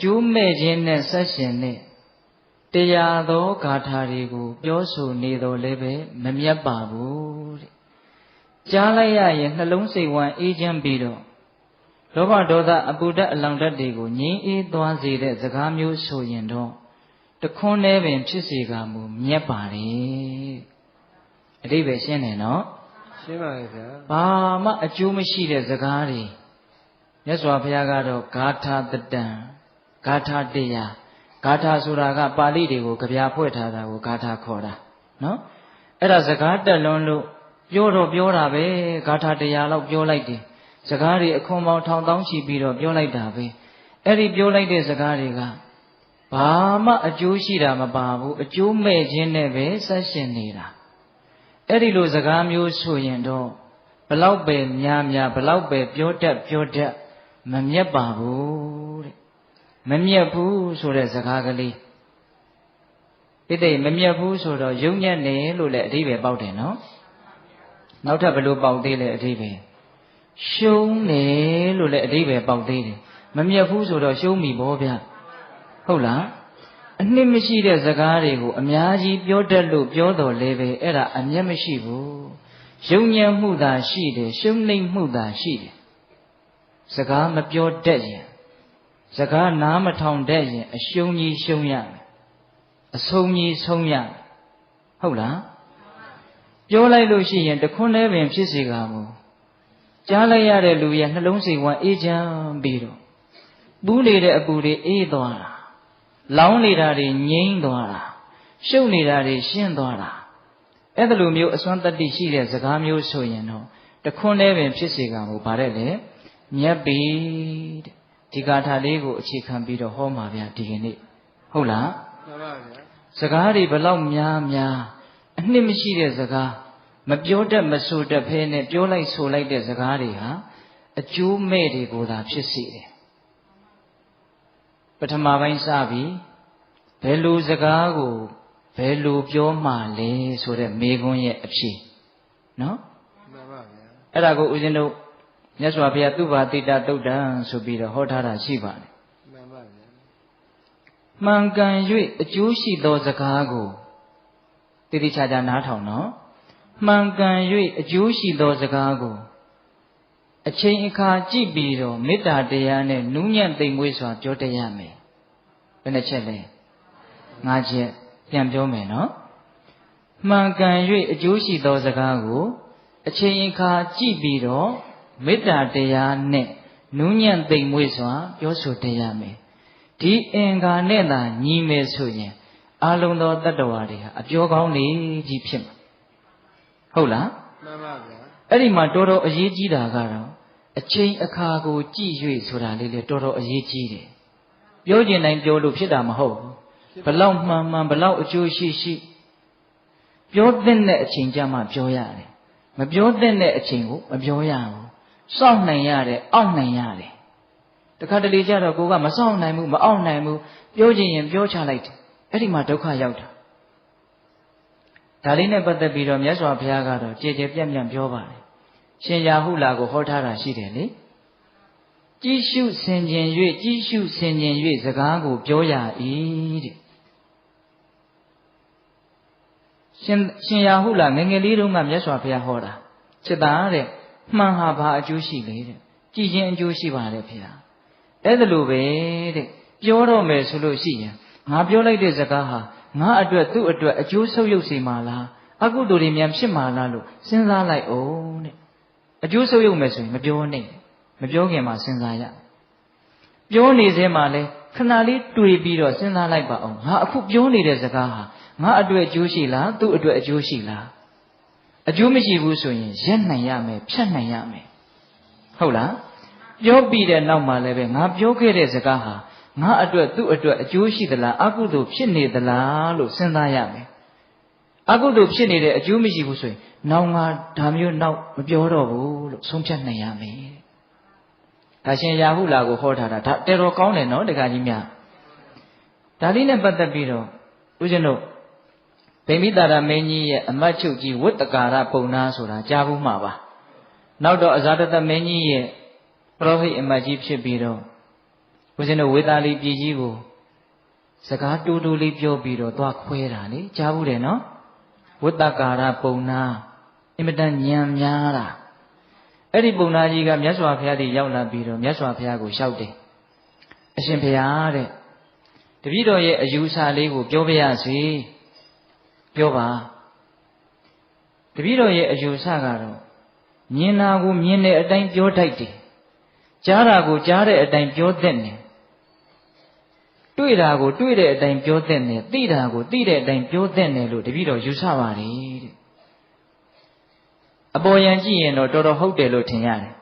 ကျိုးမဲ့ခြင်းနဲ့ဆက်ရှင်နဲ့တရားသောဂါထာတွေကိုပြောဆိုနေတော်လည်းပဲမမြတ်ပါဘူးတဲ့ကြားလိုက်ရရင်နှလုံးစိတ်ဝမ်းအေးချမ်းပြီးတော့လောဘဒေါသအပူဓာတ်အလောင်ဓာတ်တွေကိုငြိမ်းအေးသွားစေတဲ့စကားမျိုးဆိုရင်တော့တခွန်းနဲ့ပင်ဖြစ်စေကမူမြတ်ပါတယ်အတိပ္ပယ်ရှင်းတယ်နော်ရှင်းပါရဲ့ဗျာဘာမှအကျိုးမရှိတဲ့စကားတွေမြတ်စွာဘုရားကတော့ဂါထာတတံဂါထာတရားဂါထာဆိုတာကပါဠိတွေကိုကြပြဖွဲ့ထားတာကိုဂါထာခေါ်တာနော်အဲ့ဒါစကားတက်လွန်းလို့ပြောတော့ပြောတာပဲဂါထာတရားလောက်ပြောလိုက်တယ်စကားတွေအခွန်ပေါင်းထောင်တောင်းချီပြီးတော့ပြောလိုက်တာပဲအဲ့ဒီပြောလိုက်တဲ့စကားတွေကဘာမှအကျိုးရှိတာမပါဘူးအကျိုးမဲ့ခြင်းနဲ့ပဲဆက်ရှင်နေတာအဲ့ဒီလိုစကားမျိုးဆိုရင်တော့ဘလောက်ပဲများဘလောက်ပဲပြောတတ်မမြတ်ပါဘူးတဲ့မမြတ်ဘူးဆိုတဲ့စကားကလေးဣတိမမြတ်ဘူးဆိုတော့ယုံညံ့တယ်လို့လည်းအဓိပ္ပာယ်ပေါက်တယ်နော်နောက်ထပ်ဘယ်လိုပေါက်သေးလဲအဓိပ္ပာယ်ရှုံးတယ်လို့လည်းအဓိပ္ပာယ်ပေါက်သေးတယ်မမြတ်ဘူးဆိုတော့ရှုံးပြီဗောဗျဟုတ်လားအနှစ်မရှိတဲ့စကားတွေကိုအများကြီးပြောတတ်လို့ပြောတော်လဲပဲအဲ့ဒါအမျက်မရှိဘူးယုံညံ့မှုသာရှိတယ်ရှုံးနိမ့်မှုသာရှိတယ်စကားမပြောတတ်ရင်စကားနားမထောင်တတ်ရင်အရှုံးကြီးရှုံးရမယ်အဆုံးကြီးဆုံးရမယ်ဟုတ်လားပြောလိုက်လို့ရှိရင်တခွန်းလည်းပင်ဖြစ်စေကမူကြားလိုက်ရတဲ့လူရဲ့နှလုံးစိတ်ဝမ်းအေးချမ်းပြီးတော့ပူးနေတဲ့အပူတွေအေးသွားတာလောင်းနေတာတွေငြိမ်းသွားတာရှုပ်နေတာတွေရှင်းသွားတာအဲ့ဒါလိုမျိုးအစွမ်းတတ္တိရှိတဲ့စကားမျိုးဆိုရင်တော့တခွန်းလည်းပင်ဖြစ်စေကမူဗါတဲ့လေမြတ်ပြီတဲ့ဒီဂါထာလေးကိုအခြေခံပြီးတော့ဟောမှာဗျာဒီကနေ့ဟုတ်လားမှန်ပါဗျာစကားတွေဘလောက်များအနှစ်မရှိတဲ့စကားမပြောတတ်မဆိုတတ်ဖဲနဲ့ပြောလိုက်ဆိုလိုက်တဲ့စကားတွေဟာအကျိုးမဲ့တွေကိုသာဖြစ်စေတယ်ပထမပိုင်းစပြီးဘယ်လိုစကားကိုဘယ်လိုပြောမှလဲဆိုတဲ့မေခွန်းရဲ့အဖြေနော်မှန်ပါဗျာအဲ့ဒါကိုဦးဇင်းတို့မြတ်စွာဘုရားသုဘာတိတသုတ်တံဆိုပြီးတော့ဟောထားတာရှိပါတယ်မှန်ပါဗျာမှန်ကန်၍အကျိုးရှိသောစကားကိုတည်တည်ချာချာနားထောင်နော်မှန်ကန်၍အကျိုးရှိသောစကားကိုအချိန်အခါကြည့်ပြီးတော့မေတ္တာတရားနဲ့နူးညံ့သိမ်မွေ့စွာပြောတတ်ရမယ်ဘယ်နှချက်လဲ၅ချက်ပြန်ပြောမယ်နော်မှန်ကန်၍အကျိုးရှိသောစကားကိုအချိန်အခါကြည့်ပြီးတော့မေတ္တာတရားနဲ့နူးညံ့သိမ်မွေ့စွာပြောဆိုတတ်ရမယ်ဒီအင်္ဂါနဲ့သာညီမယ်ဆိုရင်အလုံးသောတတ္တဝါတွေဟာအပြောကောင်းနေကြီးဖြစ်မှာဟုတ်လားမှန်ပါဗျာအဲ့ဒီမှာတော်တော်အရေးကြီးတာကတော့အချိန်အခါကိုကြည့်၍ဆိုတာလေးလေတော်တော်အရေးကြီးတယ်ပြောကျင်တိုင်းပြောလို့ဖြစ်တာမဟုတ်ဘူးဘလောက်မှန်ဘလောက်အကျိုးရှိပြောတဲ့အချိန်ကြမှပြောရတယ်မပြောတဲ့အချိန်ကိုမပြောရဘူးစောင့်နိုင်ရတယ်အောင့်နိုင်ရတယ်တခါတလေကျတော့ကိုကမစောင့်နိုင်ဘူးမအောင့်နိုင်ဘူးပြောချင်ရင်ပြောချလိုက်တယ်အဲ့ဒီမှာဒုက္ခရောက်တာဒါလေးနဲ့ပတ်သက်ပြီးတော့မြတ်စွာဘုရားကတော့ကြည်ကြည်ပြန့်ပြန့်ပြောပါတယ်ရှင်ရာဟုလာကိုဟောထားတာရှိတယ်လေကြည်ရှုဆင်ခြင်၍စကားကိုပြောရ၏တဲ့ရှင်ရာဟုလာငယ်ငယ်လေးတုန်းကမြတ်စွာဘုရားဟောတာจิตသားတဲ့မှန်ဟာဘာအကျိုးရှိလဲတဲ့ကြည်ခြင်းအကျိုးရှိပါတယ်ဖေဟာအဲ့ဒါလိုပဲတဲ့ပြောတော့မယ်ဆိုလို့ရှိရင်ငါပြောလိုက်တဲ့စကားဟာငါအတွက်သူ့အတွက်အကျိုးဆုပ်ယုပ်စေမှာလားအကုသိုလ်တွေများဖြစ်မှာလားလို့စဉ်းစားလိုက်အောင်တဲ့အကျိုးဆုပ်ယုပ်မယ်ဆိုရင်မပြောနဲ့မပြောခင်မှာစဉ်းစားရပြောနေစဲမှာလဲခဏလေးတွေ့ပြီးတော့စဉ်းစားလိုက်ပါအောင်ငါအခုပြောနေတဲ့စကားဟာငါအတွက်အကျိုးရှိလားသူ့အတွက်အကျိုးရှိလားအကျိုးမရှိဘူးဆိုရင်ရက်နိုင်ရမယ်ဖြတ်နိုင်ရမယ်ဟုတ်လားပြောပြီးတဲ့နောက်မှာလည်းပဲငါပြောခဲ့တဲ့စကားဟာငါအတွက်သူ့အတွက်အကျိုးရှိသလားအကုသိုလ်ဖြစ်နေသလားလို့စဉ်းစားရမယ်အကုသိုလ်ဖြစ်နေတဲ့အကျိုးမရှိဘူးဆိုရင်နောက်ငါဒါမျိုးနောက်မပြောတော့ဘူးလို့ဆုံးဖြတ်နိုင်ရမယ်ဒါရှင်ရာဟုလာကိုဟောထားတာဒါတော်တော်ကောင်းတယ်နော်တခါကြီးများဒါလေးနဲ့ပတ်သက်ပြီးတော့ဦးဇင်းတို့ဗိမိတာရမင်းကြီးရဲ့အမတ်ချုပ်ကြီးဝတ္တကာရပုံနာဆိုတာကြားဘူးမှာပါနောက်တော့အဇာတတမင်းကြီးရဲ့ပရောဟိတ်အမတ်ကြီးဖြစ်ပြီးတော့ဝ ဦးဇင်းတို့ဝေသာလီပြည်ကြီးကိုစကားတူတူလေးပြောပြီးတော့သွားခွဲတာလေကြားဘူးတယ်နော်ဝတ္တကာရပုံနာအင်မတန်ဉာဏ်များတာအဲ့ဒီပုံနာကြီးကမြတ်စွာဘုရားတည်းရောက်လာပြီးတော့မြတ်စွာဘုရားကိုလျှောက်တယ်အရှင်ဘုရားတဲ့တပည့်တော်ရဲ့အယူဆလေးကိုပြောပြရစီပြောပါတပည့်တော်ရဲ့အယူဆကတော့မြင်တာကိုမြင်တဲ့အတိုင်းပြောတတ်တယ်ကြားတာကိုကြားတဲ့အတိုင်းပြောတတ်တယ်တွေ့တာကိုတွေ့တဲ့အတိုင်းပြောတတ်တယ်သိတာကိုသိတဲ့အတိုင်းပြောတတ်တယ်လို့တပည့်တော်ယူဆပါတယ်တဲ့အပေါ်ယံကြည့်ရင်တော့တော်တော်ဟုတ်တယ်လို့ထင်ရတယ်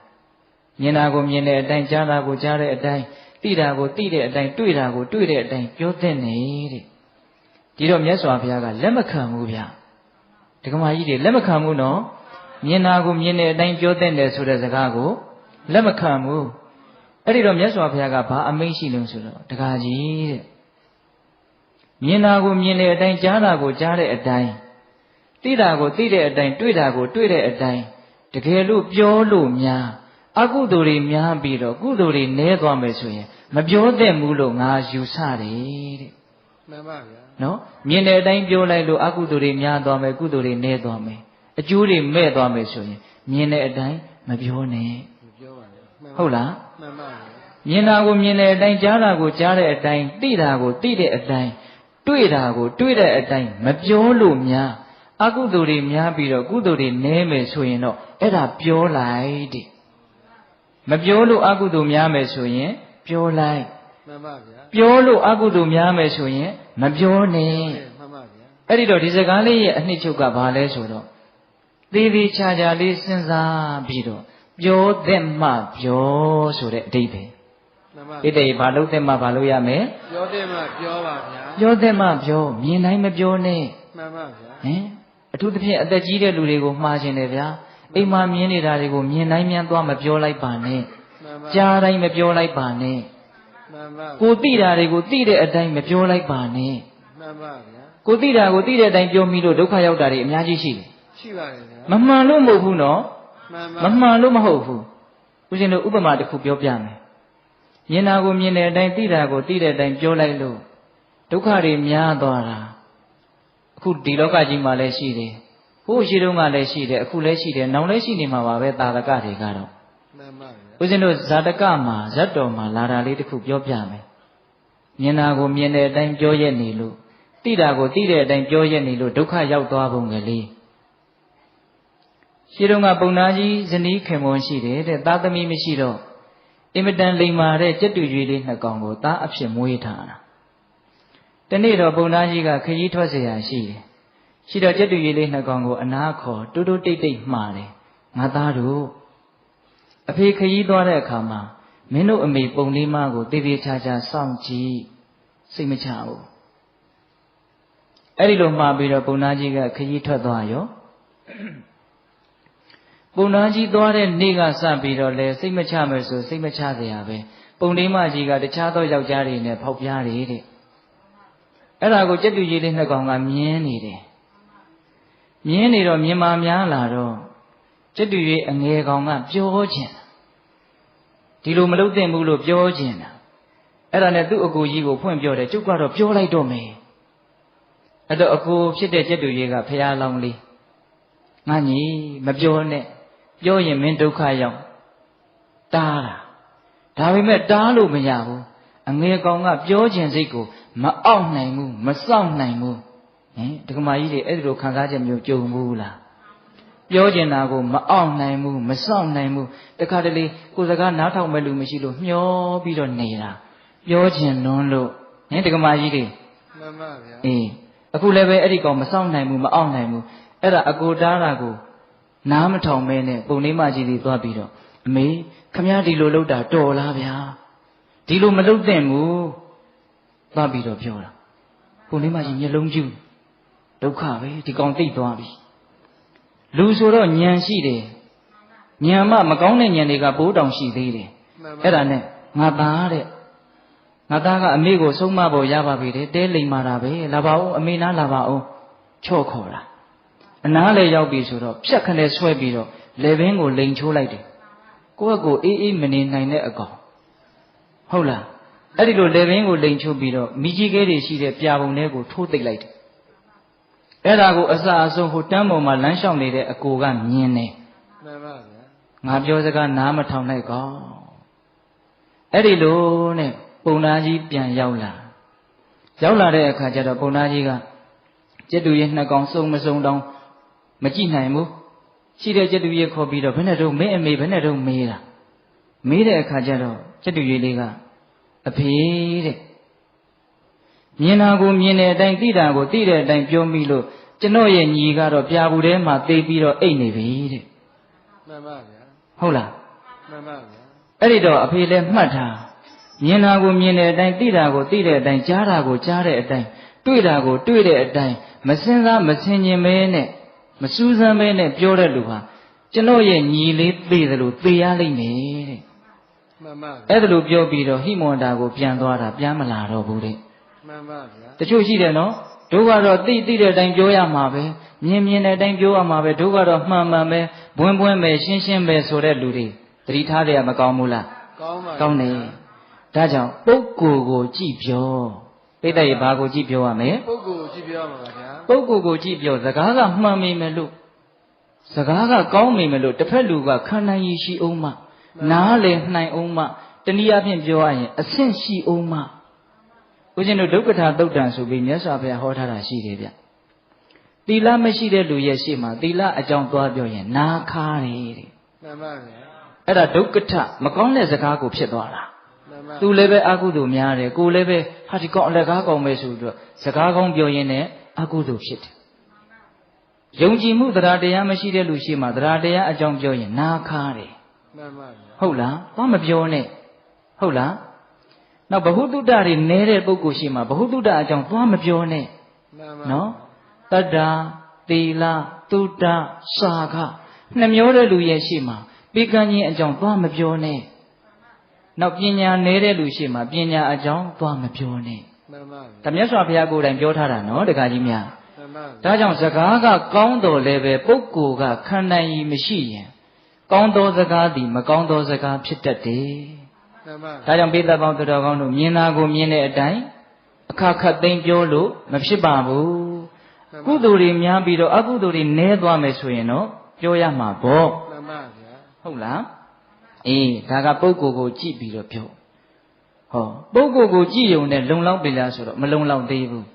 မြင်တာကိုမြင်တဲ့အတိုင်းကြားတာကိုကြားတဲ့အတိုင်းသိတာကိုသိတဲ့အတိုင်းတွေ့တာကိုတွေ့တဲ့အတိုင်းပြောတတ်နေတဲ့ဒီတော့မြတ်စွာဘုရားကလက်မခံဘူးဗျဒကမာကြီးတွေလက်မခံဘူးနော်မြင်တာကိုမြင်တဲ့အတိုင်းပြောတတ်တယ်ဆိုတဲ့စကားကိုလက်မခံဘူးအဲ့ဒီတော့မြတ်စွာဘုရားကဘာအမိန့်ရှိလို့ဆိုတော့ဒကာကြီးတဲ့မြင်တာကိုမြင်တဲ့အတိုင်းကြားတာကိုကြားတဲ့အတိုင်းသိတာကိုသိတဲ့အတိုင်းတွေ့တာကိုတွေ့တဲ့အတိုင်းတကယ်လို့ပြောလို့များအကုသိုလ်တွေများပြီးတော့ကုသိုလ်တွေနည်းသွားမယ်ဆိုရင်မပြောသင့်ဘူးလို့ငါယူဆတယ်တဲ့မှန်ပါဗျာနော်မြင်တဲ့အတိုင်းပြောလိုက်လို့အကုသိုလ်တွေများသွားမယ်ကုသိုလ်တွေနည်းသွားမယ်အကျိုးတွေမဲ့သွားမယ်ဆိုရင်မြင်တဲ့အတိုင်းမပြောနဲ့မပြောပါနဲ့ဟုတ်လားမှန်ပါဗျာမြင်တာကိုမြင်တဲ့အတိုင်းကြားတာကိုကြားတဲ့အတိုင်းသိတာကိုသိတဲ့အတိုင်းတွေ့တာကိုတွေ့တဲ့အတိုင်းမပြောလို့များအကုသိုလ်တွေများပြီးတော့ကုသိုလ်တွေနည်းမယ်ဆိုရင်တော့အဲ့ဒါပြောလိုက်တဲ့မပြောလို့အကုသိုလ်များမယ်ဆိုရင်ပြောလိုက်မှန်ပါဗျာပြောလို့အကုသိုလ်များမယ်ဆိုရင်မပြောနဲ့မှန်ပါဗျာအဲ့ဒီတော့ဒီစကားလေးရဲ့အနှစ်ချုပ်ကဘာလဲဆိုတော့သေးသေးချာချာလေးစဉ်းစားပြီးတော့ပြောသင့်မှပြောဆိုတဲ့အဓိပ္ပာယ်မှန်ပါဣတိဘာလို့သင့်မှဘာလို့ရမယ်ပြောသင့်မှပြောပါဗျာပြောသင့်မှပြောမြင်တိုင်းမပြောနဲ့မှန်ပါဗျာဟင်အထူးသဖြင့်အသက်ကြီးတဲ့လူတွေကိုမှားခြင်းတယ်ဗျာအိမ်မှာမြင်နေတာတွေကိုမြင်တိုင်းမြန်သွားမပြောလိုက်ပါနဲ့ကြားတိုင်းမပြောလိုက်ပါနဲ့မှန်ပါကိုသိတာတွေကိုသိတဲ့အတိုင်းမပြောလိုက်ပါနဲ့မှန်ပါဗျာကိုသိတာကိုသိတဲ့အတိုင်းပြောမိလို့ဒုက္ခရောက်တာတွေအများကြီးရှိတယ်ရှိပါတယ်ဗျာမမှန်လို့မဟုတ်ဘူးနော်မှန်ပါမမှန်လို့မဟုတ်ဘူးဦးဇင်းတို့ဥပမာတစ်ခုပြောပြမယ်မြင်တာကိုမြင်တဲ့အတိုင်းသိတာကိုသိတဲ့အတိုင်းပြောလိုက်လို့ဒုက္ခတွေများသွားတာအခုဒီလောကကြီးမှာလည်းရှိတယ်ဟိုးရှိတုန်းကလည်းရှိတယ်အခုလည်းရှိတယ်နောက်လည်းရှိနေမှာပါပဲသာဓကတွေကတော့မှန်ပါဗျာဦးဇင်းတို့ဇာတကမှာဇတ်တော်မှာလာတာလေးတစ်ခုပြောပြမယ်မြင်တာကိုမြင်တဲ့အတိုင်းပြောရက်နေလို့သိတာကိုသိတဲ့အတိုင်းပြောရက်နေလို့ဒုက္ခရောက်သွားပုံကလေးရှိတုန်းကပုံနာကြီးဇနီးခင်မွန်ရှိတယ်တဲ့သားသမီးမရှိတော့အင်မတန်လိမ္မာတဲ့ကြက်တူရွေလေးနှစ်ကောင်ကိုသားအဖြစ်မွေးထားတာတနေ့တော့ပုံနာကြီးကခရီးထွက်เสียရရှိတယ်ရှိတော့ကြက်တူရွေလေးနှစ်ကောင်ကိုအနားခေါ်တိုးတိုးတိတ်တိတ်မှားတယ်ငါသားတို့အဖေခရီးသွားတဲ့အခါမှာမင်းတို့အမေပုံလေးမကိုတေးသေးချာချာစောင့်ကြည့်စိတ်မချဘူးအဲ့ဒီလိုမှားပြီးတော့ပုံနာကြီးကခရီးထွက်သွားရောပုံနာကြီးသွားတဲ့နေ့ကစပြီးတော့လဲစိတ်မချမယ်ဆိုစိတ်မချเสียရပဲပုံလေးမကြီးကတခြားသောယောက်ျားတွေနဲ့ဖောက်ပြားတယ်တဲ့အဲ့ဒါကိုကြက်တူကြီးလေးနှစ်ကောင်ကမြင်းနေတယ်မြင်းနေတော့မြင်မာများလာတော့ကြက်တူကြီးအငယ်ကောင်ကပြောခြင်းဒီလိုမလုပ်သင့်ဘူးလို့ပြောခြင်းတာအဲ့ဒါနဲ့သူ့အကိုကြီးကိုဖွင့်ပြောတယ်ကျုပ်ကတော့ပြောလိုက်တော့မယ်အဲ့တော့အကိုဖြစ်တဲ့ကြက်တူကြီးကဖះလောင်းလေးငါညီမပြောနဲ့ပြောရင်မင်းဒုက္ခရောက်တားတာဒါပေမဲ့တားလို့မရဘူးအငယ်ကောင်ကပြောခြင်းစိတ်ကိုမအောက်နိုင်ဘူးမစောင့်နိုင်ဘူးဟင်ဒကမာကြီးတွေအဲ့ဒီလိုခံစားချက်မျိုးကြုံဘူးလားပြောကျင်တာကိုမအောင်နိုင်ဘူးမစောင့်နိုင်ဘူးတခါတလေကိုယ်စကားနားထောင်မဲ့လူမရှိလို့မျောပြီးတော့နေတာပြောကျင်လွန်းလို့ဟင်ဒကမာကြီးတွေမှန်ပါဗျာအေးအခုလည်းပဲအဲ့ဒီကောင်မစောင့်နိုင်ဘူးမအောင်နိုင်ဘူးအဲ့ဒါအကိုတားတာကိုနားမထောင်မဲနဲ့ပုံလေးမကြီးတွေသွားပြီးတော့အမေခမည်းဒီလိုလုပ်တာတော်လားဗျာဒီလိုမလုပ်သင့်ဘူးသွားပြီးတော့ပြောတာပုံလေးမကြီးမျက်လုံးကျူးဒုက္ခပဲဒီကောင်သိသွားပြီလူဆိုတော့ဉာဏ်ရှိတယ်ဉာဏ်မှမကောင်းတဲ့ဉာဏ်တွေကပိုးတောင်ရှိသေးတယ်အဲ့ဒါနဲ့ငါသားတဲ့ငါသားကအမေကိုဆုံးမဖို့ရပါပြီတဲ့တဲလိမ်မာတာပဲလာပါဦးအမေနားလာပါဦးချော့ခေါ်တာအနားလေရောက်ပြီဆိုတော့ဖြတ်ခနဲ့ဆွဲပြီးတော့လေဘင်းကိုလိန်ချိုးလိုက်တယ်ကိုယ့်အကိုအေးအေးမနေနိုင်တဲ့အကောင်ဟုတ်လား အဲ့ဒီလိုလေပင်ကိုလိန်ချုပ်ပြီးတော့မိကြီးကဲတွေရှိတဲ့ပြာပုံထဲကိုထိုးသိပ်လိုက်တယ်အဲ့ဒါကိုအစအဆုံးဟိုတန်းပေါ်မှာလမ်းလျှောက်နေတဲ့အကိုကမြင်တယ်မှန်ပါဗျာငါပြောစကားနားမထောင်လိုက်ကောအဲ့ဒီလိုနဲ့ပုံသားကြီးပြန်ရောက်လာတဲ့အခါကျတော့ပုံသားကြီးကကျက်တူရဲ့နှစ်ကောင်စုံမစုံတောင်မကြည့်နိုင်ဘူးရှိတဲ့ကျက်တူရဲ့ခေါ်ပြီးတော့ဘယ်နဲ့တော့မင်းအမေဘယ်နဲ့တော့မေးတာမေးတဲ့အခါကျတော့ကျက်တူရဲ့လေးကအဖေတဲ့မြင်တာကိုမြင်တဲ့အတိုင်းသိတာကိုသိတဲ့အတိုင်းပြောမိလို့ကျွန်တော်ရဲ့ညီကတော့ပြာဘူးထဲမှာသိပြီးတော့အိတ်နေပြီတဲ့မှန်ပါဗျာဟုတ်လားမှန်ပါဗျာအဲ့ဒီတော့အဖေလည်းမှတ်ထားမြင်တာကိုမြင်တဲ့အတိုင်းသိတာကိုသိတဲ့အတိုင်းကြားတာကိုကြားတဲ့အတိုင်းတွေ့တာကိုတွေ့တဲ့အတိုင်းမစင်စားမစင်ကျင်မဲနဲ့မစူးစမ်းမဲနဲ့ပြောတဲ့လူဟာကျွန်တော်ရဲ့ညီလေးသိတယ်လို့သိရလိမ့်မယ်တဲ့မှန်ပါအဲ့ဒါလိုပြောပြီးတော့ဟိမွန်တာကိုပြန်သွားတာပြန်မလာတော့ဘူးတဲ့မှန်ပါဗျာတချို့ရှိတယ်နော်တို့ကတော့သိတဲ့အတိုင်းပြောရမှာပဲမြင်တဲ့အတိုင်းပြောရမှာပဲတို့ကတော့မှန်ပဲဘွန်းပဲရှင်းပဲဆိုတဲ့လူတွေသတိထားတယ်မကောင်းဘူးလားကောင်းပါကောင်းတယ်ဒါကြောင့်ပုဂ္ဂိုလ်ကိုကြည့်ပြောပိဋကရေဘာကိုကြည့်ပြောရမလဲပုဂ္ဂိုလ်ကိုကြည့်ပြောရမှာပါဗျာပုဂ္ဂိုလ်ကိုကြည့်ပြောစကားကမှန်မိမယ်လို့စကားကကောင်းမိမယ်လို့တစ်ဖက်လူကခံနိုင်ရရှိအောင်မှနားလည်နိုင်အောင်မှတနည်းအားဖြင့်ပြောရရင်အဆင့်ရှိအောင်မှဦးဇင်းတို့ဒုက္ခထာသုတ်တံဆိုပြီးမြတ်စွာဘုရားဟောထားတာရှိတယ်ဗျသီလမရှိတဲ့လူရဲ့ရှေ့မှာသီလအကြောင်းသွားပြောရင်နာခါတယ်တဲ့မှန်ပါဗျာအဲ့ဒါဒုက္ခထမကောင်းတဲ့စကားကိုဖြစ်သွားတာသူလည်းပဲအကုသိုလ်များတယ်ကိုလည်းပဲဟာဒီကောင်အလကားကောင်းပဲဆိုပြီးတော့စကားကောင်းပြောရင်းနဲ့အကုသိုလ်ဖြစ်တယ်ယုံကြည်မှုတရားတရားမရှိတဲ့လူရှိမှတရားတရားအကြောင်းပြောရင်နာခါတယ်မှန်ပါဗျာဟုတ်လားဘာမပြောနဲ့ဟုတ်လားနောက်ဘ ഹു တုတ္တတွေနဲတဲ့ပုဂ္ဂိုလ်ရှိမှဘ ഹു တုတ္တအကြောင်းသွားမပြောနဲ့နော်တတ္တာသီလတုတ္တစာခနှမျိုးတဲ့လူရဲ့ရှိမှပေကံချင်းအကြောင်းသွားမပြောနဲ့နောက်ပညာနေတဲ့လူရှိမှပညာအကြောင်းသွားမပြောနဲ့မှန်ပါဒါမြတ်စွာဘုရားကိုယ်တိုင်ပြောထားတာနော်တခါကြီးများမှန်ပါဒါကြောင့်စကားကကောင်းတော်လည်းပဲပုဂ္ဂိုလ်ကခံနိုင်ရည်မရှိရင်ကောင်းသောစကားသည်မကောင်းသောစကားဖြစ်တတ်တယ်မှန်ပါဒါကြောင့်ပိဿပေါင်းတော်ကောင်းတို့မြင်တာကိုမြင်တဲ့အတိုင်းအခါခတ်သိမ်းပြောလို့မဖြစ်ပါဘူးကုသိုလ်တွေများပြီးတော့အကုသိုလ်တွေနည်းသွားမယ်ဆိုရင်တော့ပြောရမှာပေါ့မှန်ပါဗျာဟုတ်လားအေးဒါကပုဂ္ဂိုလ်ကိုကြည့်ပြီးတော့ပြောဟောပုဂ္ဂိုလ်ကိုကြည့်ုံနဲ့လုံလောက်ပြီလားဆိုတော့မလုံလောက်သေးဘူး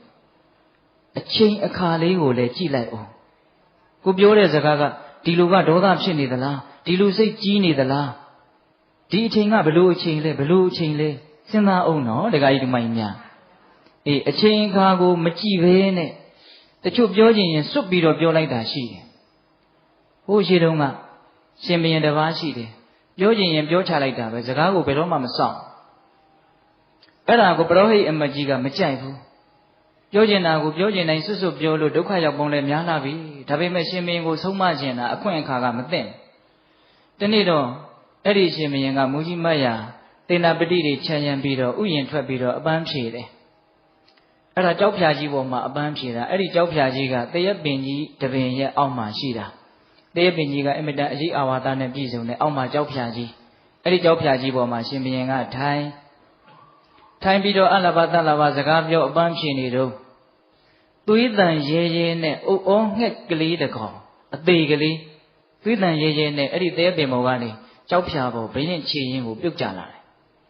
အချိန်အခါလေးကိုလည်းကြည့်လိုက်အောင်ကိုပြောတဲ့စကားကဒီလူကဒေါသဖြစ်နေသလားဒီလူစိတ်ကြီးနေသလားဒီအချိန်ကဘလို့အချိန်လဲစဉ်းစားအောင်နော်တခါကြီးဒီမိုင်းများအေးအချိန်အခါကိုမကြည့်ဘဲနဲ့တချို့ပြောချင်ရင်စွတ်ပြီးတော့ပြောလိုက်တာရှိတယ်ဟိုရှိတုန်းကရှင်ဘုရင်တစ်ပါးရှိတယ်ပြောချင်ရင်ပြောချလိုက်တာပဲစကားကိုဘယ်တော့မှမစောင့်အဲ့ဒါကိုပရောဟိတ်အမကြီးကမကြိုက်ဘူးပြောချင်တာကိုပြောချင်တိုင်းစွတ်စွတ်ပြောလို့ဒုက္ခရောက်ပုံလည်းများလာပြီဒါပေမဲ့ရှင်ဘုရင်ကိုဆုံးမချင်တာအခွင့်အခါကမသင့်တနေ့တော့အဲ့ဒီရှင်ဘုရင်ကမူကြီးမတ်ရာသေနာပတိတွေခြံရံပြီးတော့ဥယျင်ထွက်ပြီးတော့အပန်းဖြေတယ်အဲ့ဒါကြောက်ဖြာကြီးပေါ်မှာအပန်းဖြေတာအဲ့ဒီကြောက်ဖြာကြီးကတရက်ပင်ကြီးတပင်ရဲ့အောက်မှာရှိတာတရက်ပင်ကြီးကအင်မတန်အရေးအာဝါဒနဲ့ပြည့်စုံတဲ့အောက်မှာကြောက်ဖြာကြီးအဲ့ဒီကြောက်ဖြာကြီးပေါ်မှာရှင်ဘုရင်ကထိုင်ပြီးတော့အလဘတလဘစကားပြောအပန်းဖြေနေတော့သွေးတန်ရဲရဲနဲ့အုပ်အောငှက်ကလေးတကောင်အသေးကလေးသွေးတန်ရဲရဲနဲ့အဲ့ဒီတရက်ပင်ပေါ်ကနေကြောက်ဖြာပေါ်ဘရင်ခြေရင်းကိုပြုတ်ကျလာတယ်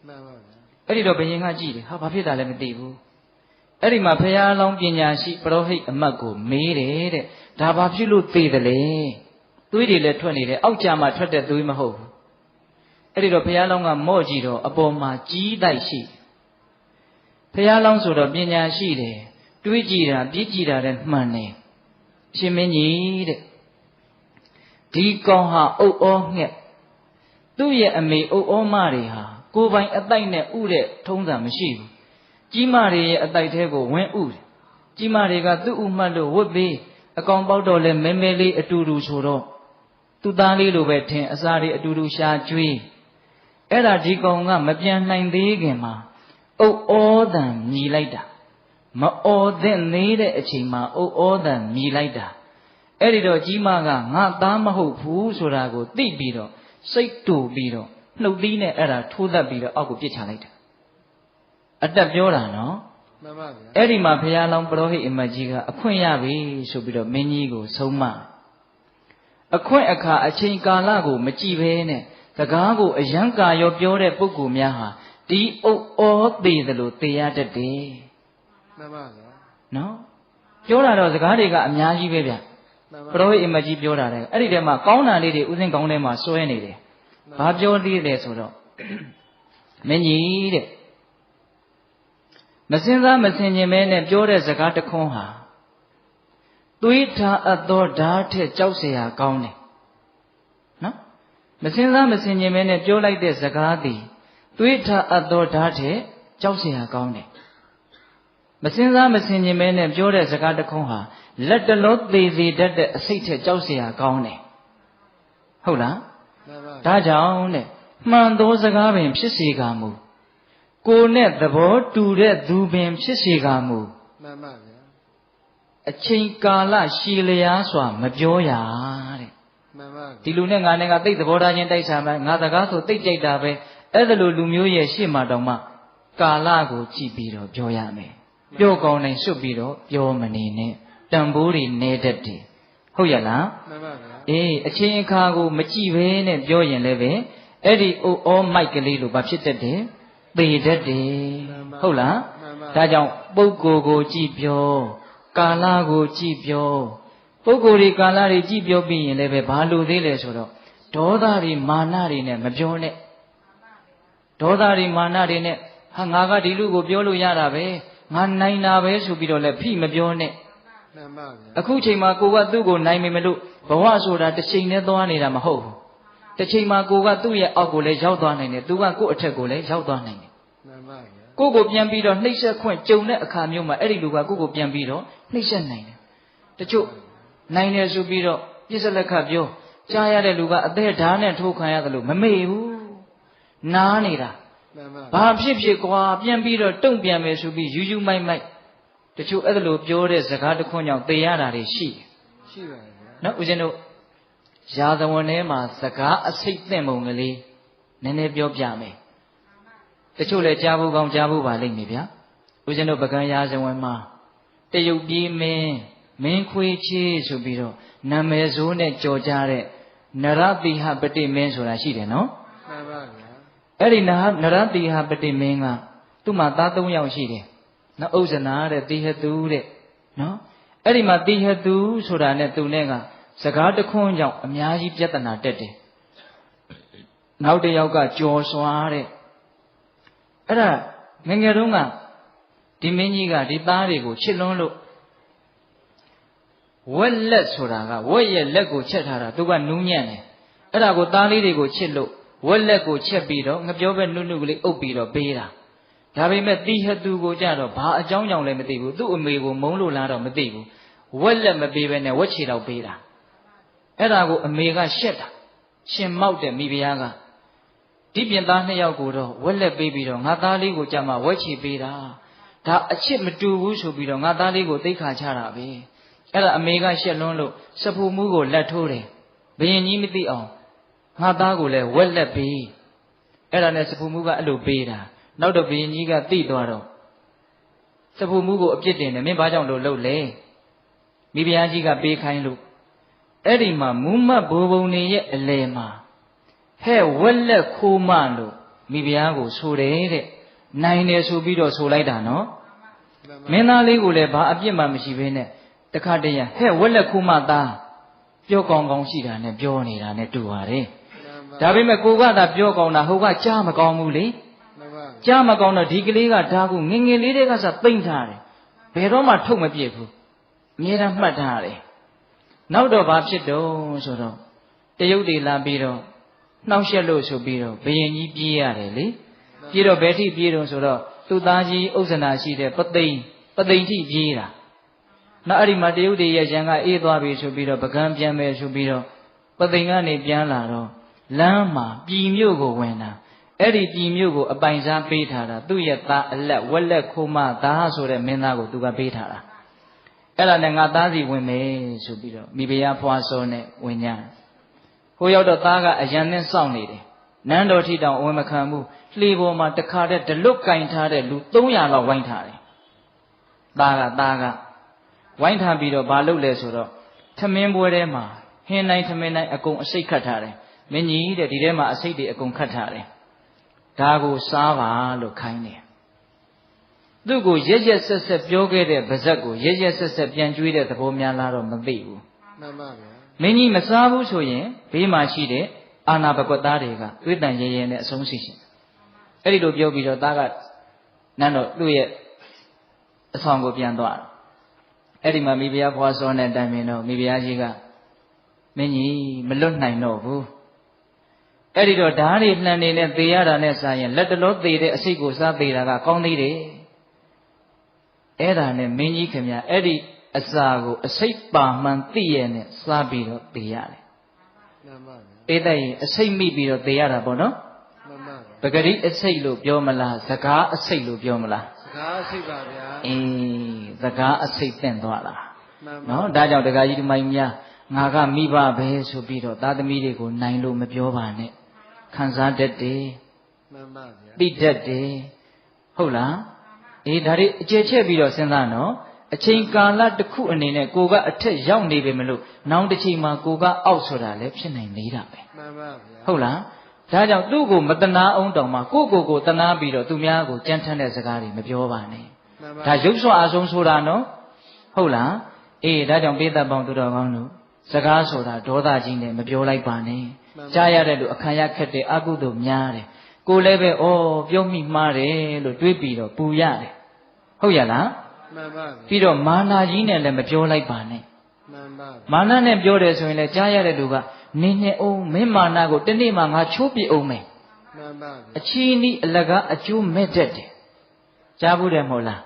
မှန်ပါဗျာအဲ့ဒီတော့ဘရင်ကကြည့်တယ်ဟာဘာဖြစ်တာလဲမသိဘူးအဲ့ဒီမှာဘုရားအလောင်းပညာရှိပရောဟိတ်အမတ်ကိုမေးတယ်တဲ့ဒါဘာဖြစ်လို့သိတယ်လဲသွေးတွေလည်းထွက်နေတယ်အောက်ကြမှာထွက်တဲ့သွေးမဟုတ်ဘူးအဲ့ဒီတော့ဘုရားအလောင်းကမော့ကြည့်တော့အပေါ်မှာကြီးတိုက်ရှိဘုရားအလောင်းဆိုတော့ပညာရှိတယ်တွေးကြည့်တာပြည့်ကြည့်တာလည်းမှန်တယ်ရှင်မင်းကြီးတဲ့ဒီကောင်ဟာအုပ်အောငှက်သူ့ရဲ့အမေအုပ်အောမတွေဟာကိုယ်ပိုင်အတိုက်နဲ့ဥတဲ့ထုံးစံမရှိဘူးကြီးမတွေရဲ့အတိုက်ထဲကိုဝင်ဥတယ်ကြီးမတွေကသူ့ဥမှတ်လို့ဝတ်ပြီးအကောင်ပေါက်တော့လဲမဲမဲလေးအတူတူဆိုတော့သူ့သားလေးလိုပဲထင်အစာတွေအတူတူရှာကျွေးအဲ့ဒါဒီကောင်ကမပြန်နိုင်သေးခင်မှာအုပ်အောတန်မြည်လိုက်တာမအော်သင့်သေးတဲ့အချိန်မှာအုပ်အောတန်မြည်လိုက်တာအဲ့ဒီတော့ကြီးမကငါသားမဟုတ်ဘူးဆိုတာကိုသိပြီးတော့စိတ်တူပြီးတော့နှုတ်သီးနဲ့အဲ့ဒါထိုးသက်ပြီးတော့အောက်ကိုပြစ်ချလိုက်တာ အတက်ပြောတာနော် မှန်ပါဗျာ အဲ့ဒီမှာဘုရားလောင်းပရောဟိတ်အမတ်ကြီးကအခွင့်ရပြီဆိုပြီးတော့မင်းကြီးကိုဆုံးမအခွင့်အခါအချိန်ကာလကိုမကြည့်ဘဲနဲ့စကားကိုအယံကာရောပြောတဲ့ပုဂ္ဂိုလ်များဟာဒီအုပ်ဩသေးသလိုသေရတတ်တယ် မှန်ပါဗျာ နော်ပြောတာတော့စကားတွေကအများကြီးပဲဗျ မှန်ပါ ပရောဟိတ်အမတ်ကြီးပြောတာတဲ့အဲ့ဒီထဲမှာကောင်းတာလေးတွေဥစဉ်ကောင်းထဲမှာစွဲနေတယ်ဘာပြောသေးလဲဆိုတော့မင်းကြီးတဲ့မစင်စားမစင်ကျင်မဲနဲ့ပြောတဲ့စကားတစ်ခွန်းဟာသွေးထားအပ်သောဓာတ်ထက်ကြောက်เสียကောင်းတယ်နော်မစင်စားမစင်ကျင်မဲနဲ့ပြောလိုက်တဲ့စကားသည်သွေးထားအပ်သောဓာတ်ထက်ကြောက်เสียကောင်းတယ်မစင်စားမစင်ကျင်မဲနဲ့ပြောတဲ့စကားတစ်ခွန်းဟာလက်တလောသေးစေတတ်တဲ့အစိတ်ထက်ကြောက်เสียကောင်းတယ်ဟုတ်လား မှန်ပါ ဒါကြောင့်တဲ့မှန်သောစကားပင်ဖြစ်စေကမူကိုယ်နဲ့သဘောတူတဲ့သူပင်ဖြစ်စေကမူ မှန်ပါဗျာ အချိန်ကာလရှည်လျားစွာမပြောရတဲ့ မှန်ပါ ဒီလူနဲ့ငါနဲ့ကသိသဘောထားချင်းတိုက်စားမယ်ငါစကားဆိုသိကြိုက်တာပဲအဲ့ဒါလိုလူမျိုးရဲ့ရှေ့မှာတောင်မှကာလကိုကြည့်ပြီးတော့ပြောရမယ်ပြောကောင်းတိုင်းစွတ်ပြီးတော့ပြောမနေနဲ့တန်ဖိုးတွေနေတတ်တယ်ဟုတ်ရလား မှန်ပါဗျာ အေးအချိန်အခါကိုမကြည့်ဘဲနဲ့ပြောရင်လည်းပဲအဲ့ဒီအိုအောမိုက်ကလေးလိုဘာဖြစ်တတ်တယ်သေတတ်တယ်ဟုတ်လားဒါကြောင့်ပုဂ္ဂိုလ်ကိုကြည့်ပြောကာလကိုကြည့်ပြောပုဂ္ဂိုလ်တွေကာလတွေကြည့်ပြောပြီးရင်လည်းပဲဘာလို့သေးလဲဆိုတော့ဒေါသတွေမာနတွေနဲ့မပြောနဲ့ဒေါသတွေမာနတွေနဲ့ဟာငါကဒီလူကိုပြောလို့ရတာပဲငါနိုင်တာပဲဆိုပြီးတော့လည်းဖိမပြောနဲ့ မှန်ပါဗျာ အခုချိန်မှာကိုကသူ့ကိုနိုင်မိမလို့ဘဝဆိုတာတစ်ချိန်နဲ့သွားနေတာမဟုတ်ဘူးတစ်ချိန်မှာကိုကသူ့ရဲ့အောက်ကိုလည်းရောက်သွားနိုင်တယ်သူကကို့အထက်ကိုလည်းရောက်သွားနိုင်တယ် မှန်ပါဗျာ ကိုကိုပြန်ပြီးတော့နှိမ့်ဆက်ခွင့်ကြုံတဲ့အခါမျိုးမှာအဲ့ဒီလူကကိုကိုပြန်ပြီးတော့နှိမ့်ဆက်နိုင်တယ်တချို့နိုင်တယ်ဆိုပြီးတော့ပြစ်စလက်ခတ်ပြောကြားရတဲ့လူကအသက်ဓာတ်နဲ့ထိုးခံရတယ်လို့မမေ့ဘူးနားနေတာ မှန်ပါ ဘာဖြစ်ဖြစ်ကွာပြန်ပြီးတော့တုံ့ပြန်မယ်ဆိုပြီးယူမိုက်တချို့အဲ့ဒါလိုပြောတဲ့စကားတစ်ခွန်းကြောင့်သေရတာတွေရှိတယ် ရှိပါဗျာ နော်ဦးဇင်းတို့ရာဇဝင်ထဲမှာစကားအစိတ်သင့်ပုံကလေးနည်းနည်းပြောပြမယ်တချို့လည်းကြားဖို့ကောင်းကြားဖို့ပါလိမ့်မယ်ဗျာဦးဇင်းတို့ပကံရာဇဝင်မှာတရုတ်ပြည်မင်းခွေးချေးဆိုပြီးတော့နာမည်ဆိုးနဲ့ကြော်ကြတဲ့နရတိဟပတိမင်းဆိုတာရှိတယ်နော် မှန်ပါဗျာ အဲ့ဒီနရတိဟပတိမင်းကသူ့မှာသား၃ယောက်ရှိတယ်နော်ဥဇနာတဲ့တိဟတုတဲ့နော်အဲ့ဒီမှာတိဟတုဆိုတာနဲ့သူနဲ့ကစကားတခွန်းကြောင့်အများကြီးပြဿနာတက်တယ်နောက်တစ်ယောက်ကကြော်စွာတဲ့အဲ့ဒါငယ်ငယ်တုန်းကဒီမင်းကြီးကဒီသားတွေကိုချစ်လွန်းလို့ဝက်လက်ဆိုတာကဝက်ရဲ့လက်ကိုချက်ထားတာသူကနူးညံ့တယ်အဲ့ဒါကိုသားလေးတွေကိုချစ်လို့ဝက်လက်ကိုချက်ပြီးတော့ငပြောပဲနုနုကလေးအုပ်ပြီးတော့ပေးတာဒါပေမဲ့တိဟတုကိုကြတော့ဘာအကြောင်းကြောင့်လဲမသိဘူးသူ့အမေကိုမုန်းလို့လားတော့မသိဘူးဝက်လက်မပေးဘဲနဲ့ဝက်ချီတော့ပေးတာအဲ့ဒါကိုအမေကရှက်တာရှင်မောက်တဲ့မိဖုရားကဒီပြင်သား2ယောက်ကိုတော့ဝက်လက်ပေးပြီးတော့ငါသားလေးကိုကြမှာဝက်ချီပေးတာဒါအချစ်မတူဘူးဆိုပြီးတော့ငါသားလေးကိုသိခါချတာပဲအဲ့ဒါအမေကရှက်လွန်းလို့စဖူမှုကိုလက်ထိုးတယ်ဘယင်ကြီးမသိအောင်ငါသားကိုလည်းဝက်လက်ပေးအဲ့ဒါနဲ့စဖူမှုကအဲ့လိုပေးတာနောက်တော့ဘုရင်ကြီးကသိသွားတော့စဖူမှုကိုအပြစ်တင်တယ်မင်းဘာကြောင့်လို့လှုပ်လဲမိဖုရားကြီးကပေးခိုင်းလို့အဲ့ဒီမှာမူးမတ်ဘိုးဘုံနေရဲ့အလယ်မှာဟဲ့ဝက်လက်ခိုးမလို့မိဖုရားကိုဆိုတယ်တဲ့နိုင်တယ်ဆိုပြီးတော့ဆိုလိုက်တာနော်မင်းသားလေးကိုလည်းဘာအပြစ်မှမရှိဘဲနဲ့တခါတည်းရဟဲ့ဝက်လက်ခိုးမသားပြောကောင်းကောင်းရှိတာနဲ့ပြောနေတာနဲ့တူပါတယ်ဒါပေမဲ့ကိုကသာပြောကောင်းတာဟိုကကြားမကောင်းဘူးလေကြားမကောင်းတော့ဒီကလေးကဓာကူငငယ်လေးတွေကစသိမ့်ထားတယ်ဘယ်တော့မှထုတ်မပြစ်ဘူးအမြဲတမ်းမှတ်ထားတယ်နောက်တော့ဘာဖြစ်တော့ဆိုတော့တရုတ်တွေလာပြီးတော့နှောက်ယှက်လို့ဆိုပြီးတော့ဘယင်ကြီးပြေးရတယ်လေပြေးတော့ဘယ်ထိပြေးတော့ဆိုတော့သူ့သားကြီးဥစ္စာနာရှိတဲ့ပသိမ်ထိပြေးတာနောက်အဲ့ဒီမှာတရုတ်တွေရဲ့ရန်ကအေးသွားပြီဆိုပြီးတော့ပကံပြန်မယ်ဆိုပြီးတော့ပသိမ်ကနေပြန်လာတော့လမ်းမှာပြည်မြို့ကိုဝင်တာအဲ့ဒီပြည်မြို့ကိုအပိုင်စားပေးထားတာသူ့ရဲ့သားအလက်ဝက်လက်ခိုးမသားဆိုတဲ့မင်းသားကိုသူကပေးထားတာအဲ့ဒါနဲ့ငါသားစီဝင်မယ်ဆိုပြီးတော့မိဖုရားဖွာစောနဲ့ဝင်ညာဟိုရောက်တော့သားကအရန်နဲ့စောင့်နေတယ် နန်းတော်ထိတောင်အဝင်မခံဘူးလှေပေါ်မှာတခါတည်းဒလွတ်ကင်ထားတဲ့လူ300လောက်ဝိုင်းထားတယ်သားကဝိုင်းထားပြီးတော့ဘာလုပ်လဲဆိုတော့ထမင်းပွဲထဲမှာဟင်းတိုင်းထမင်းတိုင်းအကုန်အစိတ်ခတ်ထားတယ်မင်းကြီးတဲ့ဒီထဲမှာအစိတ်တွေအကုန်ခတ်ထားတယ်ဒါကိုစားပါလို့ခိုင်းတယ်သူ့ကိုရက်ဆက်ဆက်ပြောခဲ့တဲ့ဗဇက်ကိုရက်ဆက်ဆက်ပြန်ကြွေးတဲ့သဘောများလားတော့မသိဘူးမှန်ပါဗျာမင်းကြီးမစားဘူးဆိုရင်ဘေးမှာရှိတဲ့အာနာပကွက်သားတွေကသွေးတန်ရဲရဲနဲ့အဆုံးရှိရှင်အဲ့ဒီလိုပြောပြီးတော့သားကနန်းတော်သူ့ရဲ့အဆောင်ကိုပြန်သွားအဲ့ဒီမှာမိဖုရားဘွားစောနဲ့တိုင်ပင်တော့မိဖုရားကြီးကမင်းကြီးမလွတ်နိုင်တော့ဘူးအဲ့ဒီတော့ဓာတ်တွေလှန်နေတဲ့သေရတာနဲ့စားရင်လက်တလောသေတဲ့အစိတ်ကိုစားသေးတာကကောင်းသေးတယ်အဲ့ဒါနဲ့မင်းကြီးခင်ဗျာအဲ့ဒီအစာကိုအစိတ်ပါမှန်သိရနဲ့စားပြီးတော့သေရတယ်မှန်ပါဗျာအေးတဲ့ရင်အစိတ်မိပြီးတော့သေရတာပေါ့နော်မှန်ပါပဂရိအစိတ်လို့ပြောမလားစကားအစိတ်လို့ပြောမလားစကားအစိတ်ပါဗျာစကားအစိတ်သင့်သွားတာနော်ဒါကြောင့်တရားကြီးဒီမိုင်းများငါကမိဘပဲဆိုပြီးတော့သားသမီးတွေကိုနိုင်လို့မပြောပါနဲ့ခံစားတတ်တယ်မှန်ပါဗျာသိတတ်တယ်ဟုတ်လားအေးဒါတွေအကျယ်ချက်ပြီးတော့စဉ်းစားနော်အချိန်ကာလတစ်ခုအနေနဲ့ကိုကအထက်ရောက်နေပေမလို့နောက်တစ်ချိန်မှာကိုကအောက်ဆိုတာလည်းဖြစ်နိုင်နေတာပဲမှန်ပါဗျာဟုတ်လားဒါကြောင့်သူ့ကိုမတနာအောင်တောင်မှကိုတနာပြီးတော့သူများကိုကြမ်းထမ်းတဲ့စကားတွေမပြောပါနဲ့ဒါရုပ်ဆွအဆုံးဆိုတာနော်ဟုတ်လားအေးဒါကြောင့်ပိဿပေါင်းသူတော်ကောင်းတို့စကားဆိုတာဒေါသကြီးနဲ့မပြောလိုက်ပါနဲ့ကြားရတဲ့လူအခါရခက်တဲ့အကုသို့များတယ်ကိုလည်းပဲဩပြောမိမှားတယ်လို့တွေးပြီးတော့ပူရတယ်ဟုတ်ရလားမှန်ပါပြီးတော့မာနကြီးနဲ့လည်းမပြောလိုက်ပါနဲ့မှန်ပါမာနနဲ့ပြောတယ်ဆိုရင်လည်းကြားရတဲ့လူကနေနေအောင်မင်းမာနကိုတနေ့မှငါချိုးပြအောင်မယ်မှန်ပါအချီးနီးအလကားအကျိုးမဲ့တတ်တယ်ကြားဘူးတယ်မဟုတ်လား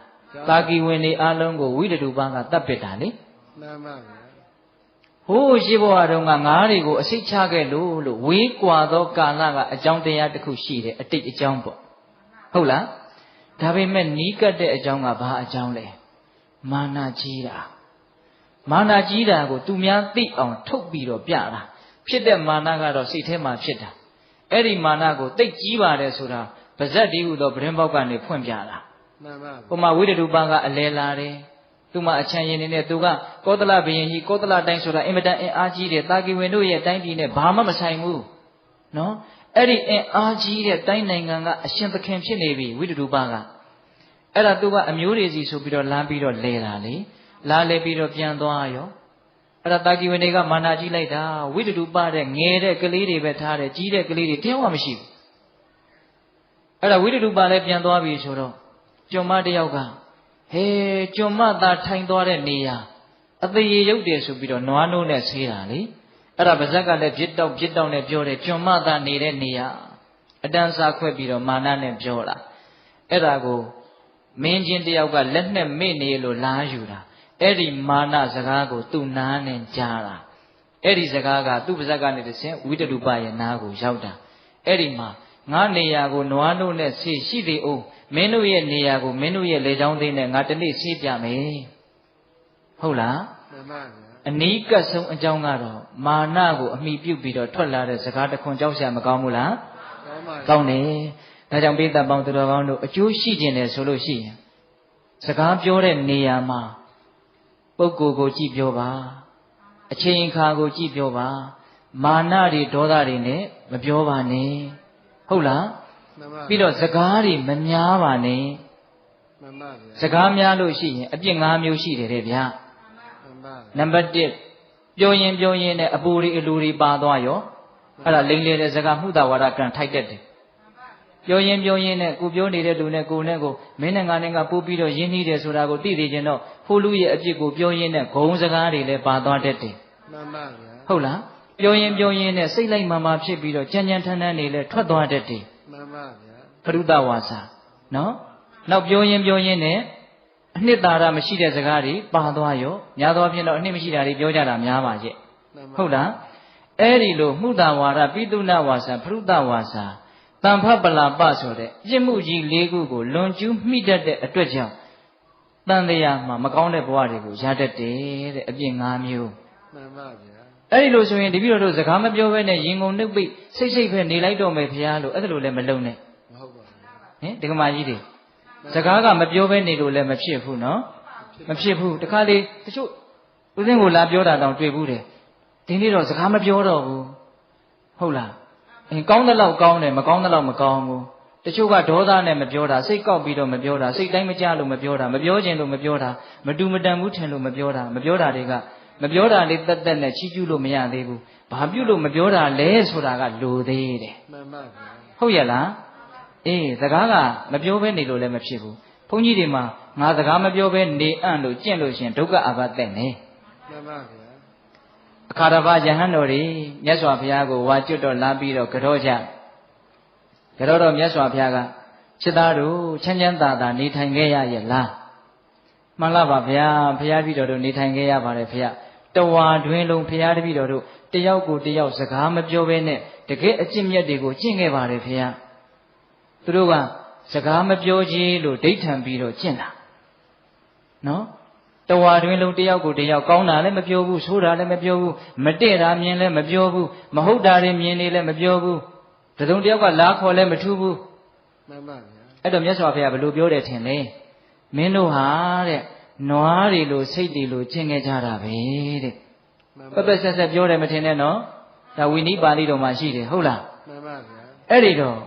တာကီဝင်နေအလုံးကိုဝိတ္တုပန်းကတတ်ပစ်တာလေမှန်ပါဗျာဟိုးရှိဘဝတုန်းကငါးတွေကိုအစိတ်ချခဲ့လို့ဝေးကွာသောကာလကအကြောင်းတရားတစ်ခုရှိတယ်အတိတ်အကြောင်းပေါ့ဟုတ်လားဒါပေမဲ့နီးကပ်တဲ့အကြောင်းကဘာအကြောင်းလဲမာနကြီးတာကိုသူများသိအောင်ထုတ်ပြီးတော့ပြတာဖြစ်တဲ့မာနကတော့စိတ်ထဲမှာဖြစ်တာအဲ့ဒီမာနကိုသိကြီးပါတယ်ဆိုတာဗဇက်ဒီဟုသောပရင်ပေါက်ကနေဖွင့်ပြတာမှန်ပါဟိုမှာဝိတ္တုပန်းကအလဲလာတယ်သူမှအချမ်းရင်နေတဲ့သူကကောသလဘုရင်ကြီးကောသလတိုင်းဆိုတာအင်မတန်အင်အားကြီးတယ်တာကီဝင်တို့ရဲ့တိုင်းပြည်နဲ့ဘာမှမဆိုင်ဘူးနော်အဲ့ဒီအင်အားကြီးတဲ့တိုင်းနိုင်ငံကအရှင်သခင်ဖြစ်နေပြီဝိတ္တုပန်းကအဲ့ဒါသူကအမျိုးတွေစီဆိုပြီးတော့လမ်းပြီးတော့လဲတာလေလာလဲပြီးတော့ပြန်သွားရောအဲ့ဒါတာကီဝင်တွေကမာနာကြီးလိုက်တာဝိတ္တုပတဲ့ငယ်တဲ့ကလေးတွေပဲထားတယ်ကြီးတဲ့ကလေးတွေတယောက်မှမရှိဘူးအဲ့ဒါဝိတ္တုပလည်းပြန်သွားပြီဆိုတော့ကျွန်းမတယောက်ကဟဲကျွန်းမသားထိုင်သွားတဲ့နေရာအသေးရုပ်တယ်ဆိုပြီးတော့နွားနိုးနဲ့ဆေးတာလေအဲ့ဒါဗဇက်ကလည်းပြစ်တောက်နဲ့ပြောတယ်ကျွန်းမသားနေတဲ့နေရာအတန်းစားခွက်ပြီးတော့မာနနဲ့ပြောတာအဲ့ဒါကိုမင်းချင်းတယောက်ကလက်နဲ့မေ့နေလို့လားယူတာအဲ့ဒီမာနစကားကိုသူ့နားနဲ့ကြားတာအဲ့ဒီစကားကသူ့ဗဇက်ကနေတဆင့်ဝိတ္တုပရဲ့နားကိုရောက်တာအဲ့ဒီမှာငါနေရာကိုနွားနို့နဲ့ဆေးရှိသေးအောင်မင်းတို့ရဲ့နေရာကိုမင်းတို့ရဲ့လေချောင်းသိမ်းနဲ့ငါတနေ့ဆေးပြမယ်ဟုတ်လားမှန်ပါဗျာအနီးကပ်ဆုံးအကြောင်းကတော့မာနကိုအမိပြုတ်ပြီးတော့ထွက်လာတဲ့စကားတခွန်ကြောက်ရှာမကောင်းဘူးလားကောင်းတယ်ဒါကြောင့်ပိဿပေါင်းသူတော်ကောင်းတို့အကျိုးရှိခြင်းတယ်ဆိုလို့ရှိရင်စကားပြောတဲ့နေရာမှာပုဂ္ဂိုလ်ကိုကြည့်ပြောပါအချိန်အခါကိုကြည့်ပြောပါမာနတွေဒေါသတွေနဲ့မပြောပါနဲ့ဟုတ်လားပြီးတော့စကားတွေမများပါနဲ့မှန်ပါဗျာစကားများလို့ရှိရင်အပြစ်၅မျိုးရှိတယ်တဲ့ဗျာမှန်ပါနံပါတ်1ပြောရင်နဲ့အပူတွေအလူတွေပါသွားရောအဲ့ဒါလိမ့်လေတဲ့စကားမှုတာဝါဒကံထိုက်တတ်တယ်ပြောရင်နဲ့ကိုပြောနေတဲ့လူနဲ့ကိုနဲ့ကိုမင်းနဲ့ငါနဲ့ကပို့ပြီးတော့ရင်းနှီးတယ်ဆိုတာကိုသိသေးခြင်းတော့ဟိုလူရဲ့အပြစ်ကိုပြောရင်းနဲ့ဂုံစကားတွေလည်းပါသွားတတ်တယ်မှန်ပါဗျာဟုတ်လားပြောရင်နဲ့စိတ်လိုက်မှဖြစ်ပြီးတော့ကြမ်းထမ်းနေလဲထွက်သွားတတ်တယ်မှန်ပါဗျာပရုဒဝါစာနော်နောက်ပြောရင်နဲ့အနှစ်သာရမရှိတဲ့စကားတွေပါသွားရောများသောအားဖြင့်တော့အနှစ်မရှိတာတွေပြောကြတာများပါရဲ့ဟုတ်လားအဲ့ဒီလိုမှုတာဝါဒပိတုဏဝါစာပရုဒဝါစာတံဖပလာပဆိုတဲ့ပြစ်မှုကြီး၄ခုကိုလွန်ကျူးမိတတ်တဲ့အတွက်ကြောင့်တန်တရားမှာမကောင်းတဲ့ဘဝတွေကိုရတတ်တယ်တဲ့အပြစ်၅မျိုးမှန်ပါဗျာ အဲ့ဒီလိုဆိုရင်တပည့်တော်တို့စကားမပြောဘဲနဲ့ရင်ကုန်နှုတ်ပိတ်စိတ်စိတ်ပဲနေလိုက်တော့မယ်ဘုရားလို့အဲ့ဒါလိုလည်းမလုံးနဲ့မဟုတ်ပါဘူးဟင်ဒကမာကြီးတွေစကားကမပြောဘဲနေလို့လည်းမဖြစ်ဘူးနော်မဖြစ်ဘူးတခါလေတချို့ဦးစင်းကိုလာပြောတာတောင်တွေ့ဘူးတယ်ဒီနေ့တော့စကားမပြောတော့ဘူးဟုတ်လားကောင်းတဲ့လောက်ကောင်းတယ်မကောင်းတဲ့လောက်မကောင်းဘူးတချို့ကဒေါသနဲ့မပြောတာစိတ်ကောက်ပြီးတော့မပြောတာစိတ်တိုင်းမကြလို့မပြောတာမပြောခြင်းလို့မပြောတာမတူမတန်ဘူးထင်လို့မပြောတာမပြောတာတွေကမပြောတာလေးတက်တက်နဲ့ချီးကျူးလို့မရသေးဘူးဘာပြုလို့မပြောတာလဲဆိုတာကလိုသေးတယ်မှန်ပါဗျာဟုတ်ရဲ့လားစကားကမပြောဘဲနေလို့လည်းမဖြစ်ဘူးဘုန်းကြီးတွေမှာငါစကားမပြောဘဲနေအံ့လို့ကျင့်လို့ရှင်ဒုက္ခအဘတက်နေမှန်ပါဗျာအခါတစ်ပါးယဟန်တော်တွေမြတ်စွာဘုရားကိုဝါကျွတ်တော်လာပြီးတော့ကြောကြကြောတော့မြတ်စွာဘုရားကချစ်သားတို့ချမ်းချမ်းသာသာနေထိုင်ခဲ့ရရဲ့လားမှန်လားပါဗျာဘုရားတပည့်တော်တို့နေထိုင်ခဲ့ရပါတယ်ဗျာတဝါတွင်လုံးဘုရားတပည့်တော်တို့တယောက်ကိုတယောက်စကားမပြောဘဲနဲ့တကယ်အကျင့်မြတ်တွေကိုကျင့်ခဲ့ပါတယ်ဗျာသူတို့ကစကားမပြောကြီးလို့ဒိဋ္ဌံပြီးတော့ကျင့်တာနော်တဝါတွင်လုံးတယောက်ကိုတယောက်ကောင်းတာလည်းမပြောဘူးဆိုးတာလည်းမပြောဘူးမတည့်တာမြင်လည်းမပြောဘူးမဟုတ်တာတွေမြင်နေလည်းမပြောဘူးတစုံတယောက်ကလာခေါ်လည်းမထူးဘူးမှန်ပါဗျာအဲ့တော့မြတ်စွာဘုရားဘယ်လိုပြောတယ်ထင်လဲမင်းတို့ဟာတဲ့နွားတွေလိုစိတ်တွေလိုကျင့်ခဲ့ကြတာပဲတဲ့ပပဆက်ဆက်ပြောတယ်မထင်နဲ့နော်ဒါဝိနည်းပါဠိတော်မှာရှိတယ်ဟုတ်လားမှန်ပါဗျာအဲ့ဒီတော့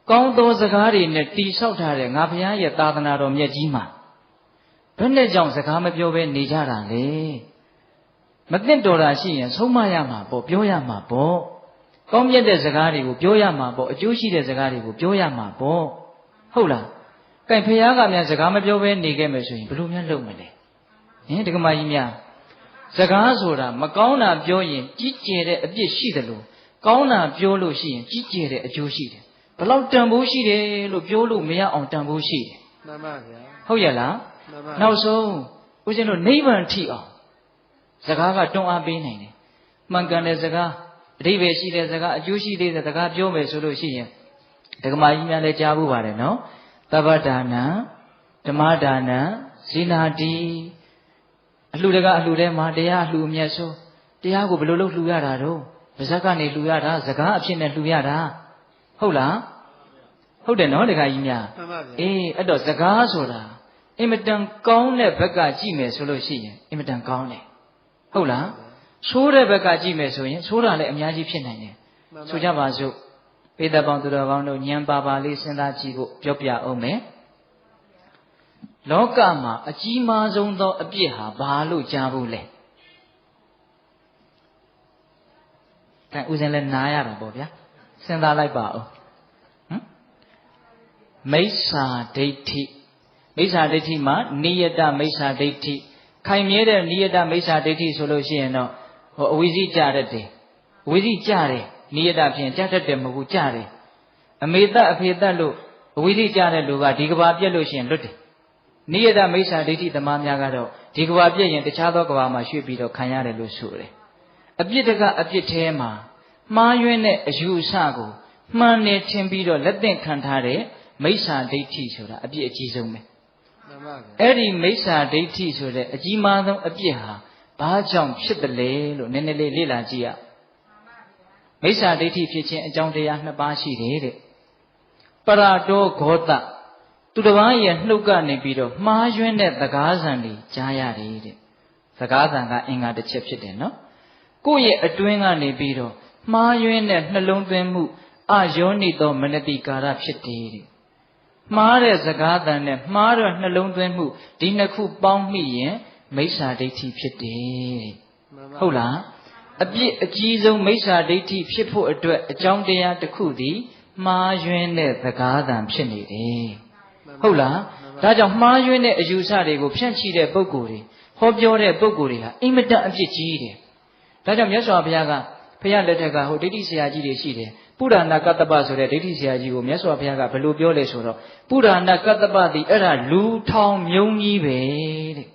ကောင်းသောစကားတွေနဲ့တိဆောက်ထားတဲ့ငါဘုရားရဲ့သာသနာတော်မြတ်ကြီးမှာဘယ်နဲ့ကြောင့်စကားမပြောဘဲနေကြတာလဲမသိတော်တာရှိရင်ဆုံးမရမှာပေါ့ပြောရမှာပေါ့ကောင်းမြတ်တဲ့စကားတွေကိုပြောရမှာပေါ့အကျိုးရှိတဲ့စကားတွေကိုပြောရမှာပေါ့ဟုတ်လားကဲဘုရားကများစကားမပြောဘဲနေခဲ့မယ်ဆိုရင်ဘယ်လိုများလုပ်မလဲဒကမာကြီးများစကားဆိုတာမကောင်းတာပြောရင်ကြီးကျယ်တဲ့အပြစ်ရှိတယ်လို့ကောင်းတာပြောလို့ရှိရင်ကြီးကျယ်တဲ့အကျိုးရှိတယ်ဘလောက်တန်ဖိုးရှိတယ်လို့ပြောလို့မရအောင်တန်ဖိုးရှိတယ်မှန်ပါဗျာဟုတ်ရဲ့လားနောက်ဆုံးဦးဇင်းတို့နိဗ္ဗာန်ထိအောင်စကားကတွန်းအားပေးနိုင်တယ်မှန်ကန်တဲ့စကားအဓိပ္ပာယ်ရှိတဲ့စကားအကျိုးရှိတဲ့စကားပြောမယ်ဆိုလို့ရှိရင်ဒကမာကြီးများလည်းကြားဖို့ပါတယ်နော်သဗ္ဗဒါနံဓမ္မဒါနံဇိနာတိအလှူတကအလှူထဲမှာတရားအလှူအမြတ်ဆိုတရားကိုဘယ်လိုလုပ်လှူရတာတော့ပါဇက်ကနေလှူရတာစကားအဖြစ်နဲ့လှူရတာဟုတ်လားဟုတ်တယ်နော်ဒကာကြီးများမှန်ပါဗျာအဲ့တော့စကားဆိုတာအင်မတန်ကောင်းတဲ့ဘက်ကကြည့်မယ်ဆိုလို့ရှိရင်အင်မတန်ကောင်းတယ်ဟုတ်လားဆိုးတဲ့ဘက်ကကြည့်မယ်ဆိုရင်ဆိုးတာလည်းအများကြီးဖြစ်နိုင်တယ်ဆိုကြပါစို့ပေတပေါင်းသူတော်ကောင်းတို့ဉာဏ်ပါပါလေးစဉ်းစားကြည့်ဖို့ပြောပြအောင်မယ်လောကမှာအကြီးမားဆုံးသောအပြစ်ဟာဘာလို့ကြားဘူးလဲအဲဥစဉ်လည်းနားရတာပေါ့ဗျာစဉ်းစားလိုက်ပါဦးမိစ္ဆာဒိဋ္ဌိမိစ္ဆာဒိဋ္ဌိမှာနိယတမိစ္ဆာဒိဋ္ဌိခိုင်မြဲတဲ့နိယတမိစ္ဆာဒိဋ္ဌိဆိုလို့ရှိရင်တော့အဝိဇ္ဇိကြတတ်တယ်အဝိဇ္ဇိကြတယ်နိယတဖြင့်ကြတတ်တယ်မဟုတ်ဘူးကြတယ်အမေတ္တအဖေတ္တလို့အဝိဇ္ဇိကြတဲ့လူကဒီကဘာပြက်လို့ရှိရင်လွတ်တယ်နိယတမိစ္ဆာဒိဋ္ဌိသမားများကတော့ဒီကဘာပြက်ရင်တခြားသောကဘာမှာရွှေ့ပြီးတော့ခံရတယ်လို့ဆိုတယ်အပြစ်တကအပြစ်ထဲမှာမှားယွင်းတဲ့အယူအဆကိုမှန်နေထင်ပြီးတော့လက်သင့်ခံထားတဲ့မိစ္ဆာဒိဋ္ဌိဆိုတာအပြစ်အကြီးဆုံးပဲအဲ့ဒီမိစ္ဆာဒိဋ္ဌိဆိုတဲ့အကြီးမားဆုံးအပြစ်ဟာဘာကြောင့်ဖြစ်တယ်လဲလို့နည်းနည်းလေးလေ့လာကြည့်ရမိစ္ဆာဒိဋ္ဌိဖြစ်ခြင်းအကြောင်းတရားနှစ်ပါးရှိတယ်တဲ့ပရတောဂောတသူတစ်ပါးရဲ့နှုတ်ကနေပြီးတော့မှားယွင်းတဲ့သကားဆံတွေကြားရတယ်တဲ့သကားဆံကအင်္ဂါတစ်ချက်ဖြစ်တယ်နော်ကိုယ့်ရဲ့အတွင်းကနေပြီးတော့မှားယွင်းတဲ့နှလုံးသွင်းမှုအယောနိသောမနတိကာရဖြစ်တယ်တဲ့မှားတဲ့စကားသံနဲ့မှားတဲ့နှလုံးသွင်းမှုဒီနှစ်ခုပေါင်းမိရင်မိစ္ဆာဒိဋ္ဌိဖြစ်တယ်ဟုတ်လားအပြစ်အကြီးဆုံးမိစ္ဆာဒိဋ္ဌိဖြစ်ဖို့အတွက်အကြောင်းတရားတစ်ခုသည်မှားယွင်းတဲ့စကားသံဖြစ်နေတယ်ဟုတ်လားဒါကြောင့်မှားယွင်းတဲ့အယူဆတွေကိုဖြန့်ချိတဲ့ပုဂ္ဂိုလ်တွေဟောပြောတဲ့ပုဂ္ဂိုလ်တွေဟာအင်မတန်အပြစ်ကြီးတယ်ဒါကြောင့်မြတ်စွာဘုရားကဘုရားလက်ထက်ကဟိုဒိဋ္ဌိဆရာကြီးတွေရှိတယ်ပုရဏကတ္တပဆိုတဲ့ဒိဋ္ဌိဆရာကြီးကိုမြတ်စွာဘုရားကဘယ်လိုပြောလဲဆိုတော့ပုရဏကတ္တပသည်အဲ့ဒါလူထောင်မြုံကြီးပဲတဲ့